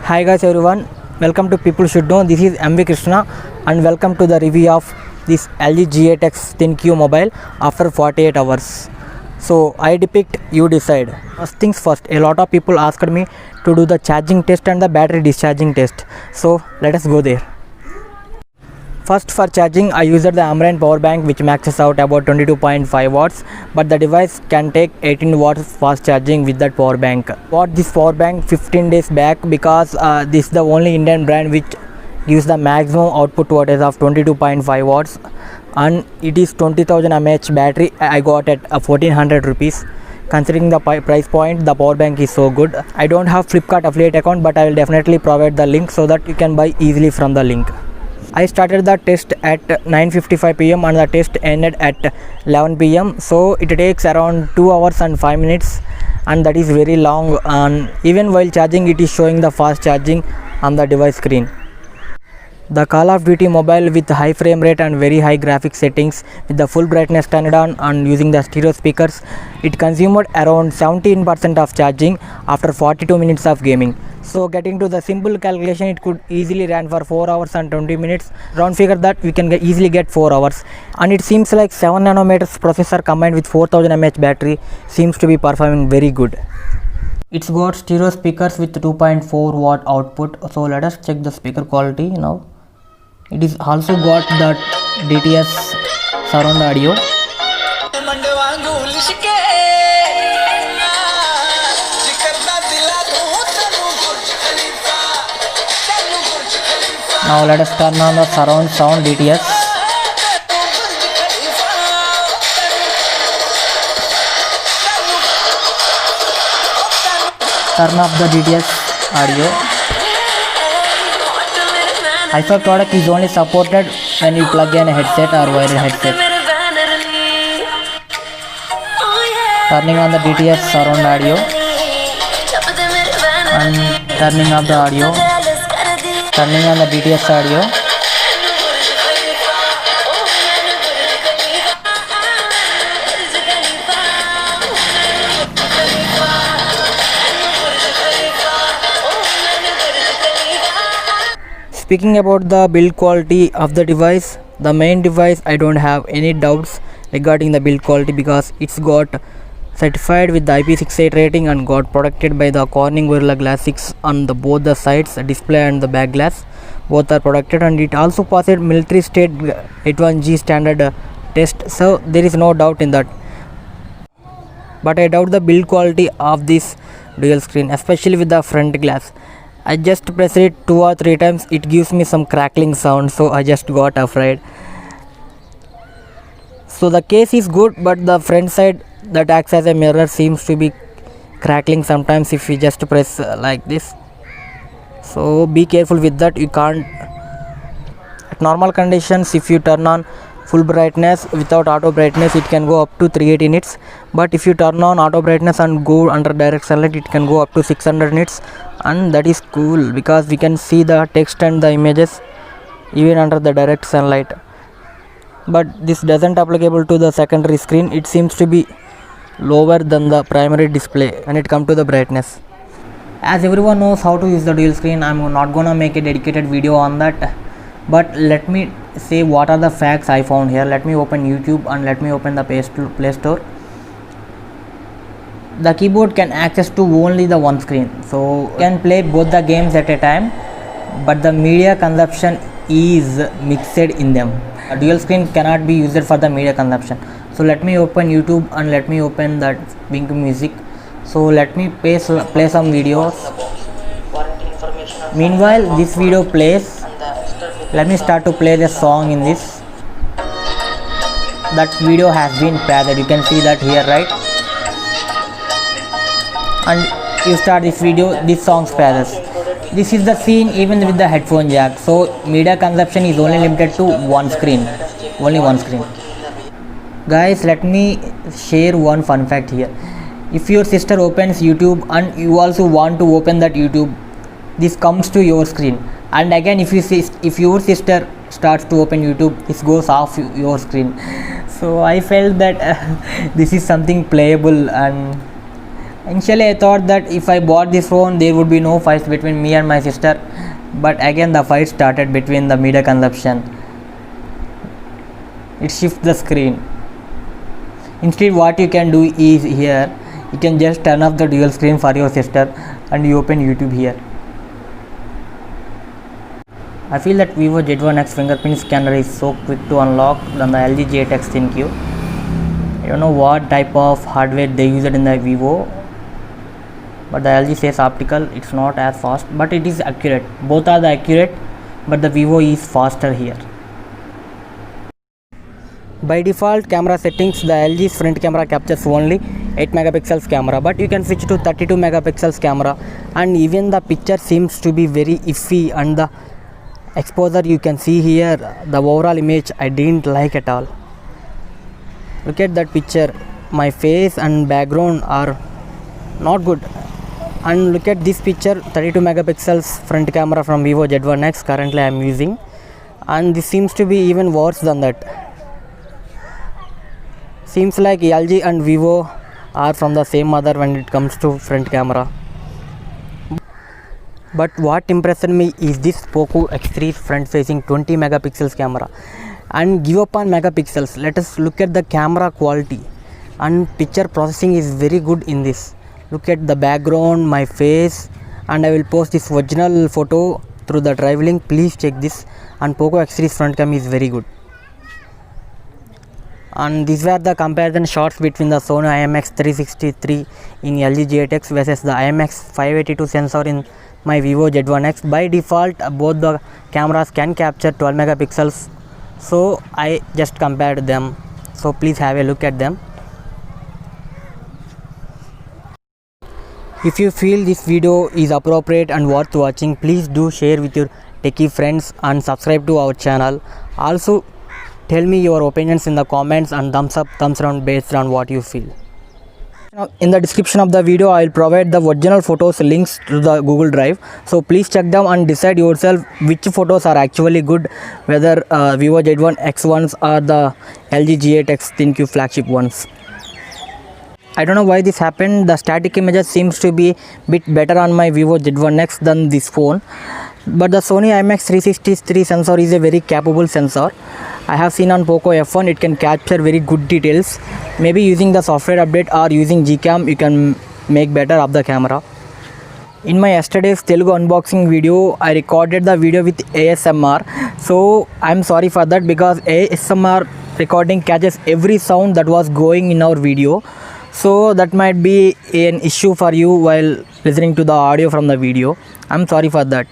Hi guys everyone, welcome to People Should Know. This is MV Krishna and welcome to the review of this LG G8X ThinQ mobile after 48 hours. So I depict, you decide. First things first, a lot of people asked me to do the charging test and the battery discharging test. So let us go there. First, for charging I used the Amaran power bank which maxes out about 22.5 watts, but the device can take 18 watts fast charging with that power bank. Bought this power bank 15 days back because this is the only Indian brand which gives the maximum output wattage of 22.5 watts and it is 20,000 mAh battery. I got at 1400 rupees. Considering the price point, the power bank is so good. I don't have Flipkart affiliate account, but I will definitely provide the link so that you can buy easily from the link. I started the test at 9:55 pm and the test ended at 11 pm. So it takes around 2 hours and 5 minutes and that is very long, and even while charging it is showing the fast charging on the device screen. The Call of Duty mobile with high frame rate and very high graphics settings with the full brightness turned on and using the stereo speakers, it consumed around 17% of charging after 42 minutes of gaming. So getting to the simple calculation, it could easily run for 4 hours and 20 minutes. Round figure that we can easily get 4 hours. And it seems like 7 nanometers processor combined with 4000 mAh battery seems to be performing very good. It's got stereo speakers with 2.4 watt output. So let us check the speaker quality now. It is also got the DTS surround audio. Now let us turn on the surround sound DTS. Turn off the DTS audio. Hi-Fi product is only supported when you plug in a headset or wired headset. Turning on the DTS surround audio and turning off the audio. Turning on the DTS audio. Speaking about the build quality of the device, the main device I don't have any doubts regarding the build quality because it's got certified with the IP68 rating and got protected by the Corning Gorilla Glass 6 on the both the sides, the display and the back glass. Both are protected and it also passed military state 81G standard test, so there is no doubt in that. But I doubt the build quality of this dual screen, especially with the front glass. I just press it 2 or 3 times, it gives me some crackling sound, so I just got afraid. So the case is good, but the front side that acts as a mirror seems to be crackling sometimes if you just press like this. So be careful with that. You can't, at normal conditions, if you turn on full brightness without auto brightness, it can go up to 380 nits, but if you turn on auto brightness and go under direct sunlight, it can go up to 600 nits, and that is cool because we can see the text and the images even under the direct sunlight. But this doesn't applicable to the secondary screen. It seems to be lower than the primary display when it comes to the brightness. As everyone knows how to use the dual screen, I'm not gonna make a dedicated video on that, but let me say what are the facts I found here. Let me open YouTube and let me open the Play Store. The keyboard can access to only the one screen, so you can play both the games at a time, but the media consumption is mixed in them. A dual screen cannot be used for the media consumption. So let me open YouTube and let me open that Wink Music. So let me play some videos. Meanwhile this video plays, let me start to play the song in this. That video has been played, you can see that here, right? And you start this video, this song plays. This is the scene even with the headphone jack. So media consumption is only limited to one screen, only one screen. Guys, let me share one fun fact here. If your sister opens YouTube and you also want to open that YouTube, this comes to your screen, and again if your sister starts to open YouTube, this goes off your screen. So I felt that this is something playable and Initially I thought that if I bought this phone there would be no fights between me and my sister, but again the fight started between the media consumption. It shifts the screen. Instead what you can do is here you can just turn off the dual screen for your sister and you open YouTube here. I feel that Vivo Z1X fingerprint scanner is so quick to unlock than the LG G8X ThinQ. I don't know what type of hardware they used in the Vivo, but the LG says optical, it's not as fast, but it is accurate. Both are the accurate, but the Vivo is faster here. By default camera settings, the LG's front camera captures only 8 megapixels camera, but you can switch to 32 megapixels camera, and even the picture seems to be very iffy, and the exposure you can see here, the overall image I didn't like at all. Look at that picture, my face and background are not good. And look at this picture, 32 megapixels front camera from Vivo Z1X currently I am using, and this seems to be even worse than that. Seems like LG and Vivo are from the same mother when it comes to front camera. But what impressed me is this Poco X3 front facing 20 megapixels camera, and give up on megapixels, let us look at the camera quality, and picture processing is very good in this. Look at the background, my face, and I will post this original photo through the drive link, please check this. And Poco X3 front cam is very good. And these were the comparison shots between the Sony IMX363 in LG G8X versus the IMX582 sensor in my Vivo Z1X. By default both the cameras can capture 12 megapixels, so I just compared them, so please have a look at them. If you feel this video is appropriate and worth watching, please do share with your techie friends and subscribe to our channel. Also tell me your opinions in the comments and thumbs up, thumbs down based on what you feel. Now, in the description of the video I will provide the original photos links to the Google Drive, so please check them and decide yourself which photos are actually good, whether Vivo Z1X ones or the LG G8X ThinQ flagship ones. I don't know why this happened, the static images seems to be bit better on my Vivo Z1X than this phone, but the Sony IMX363 sensor is a very capable sensor. I have seen on Poco F1 it can capture very good details. Maybe using the software update or using Gcam you can make better of the camera. In my yesterday's Telugu unboxing video I recorded the video with ASMR, so I am sorry for that because ASMR recording catches every sound that was going in our video, so that might be an issue for you while listening to the audio from the video. I am sorry for that.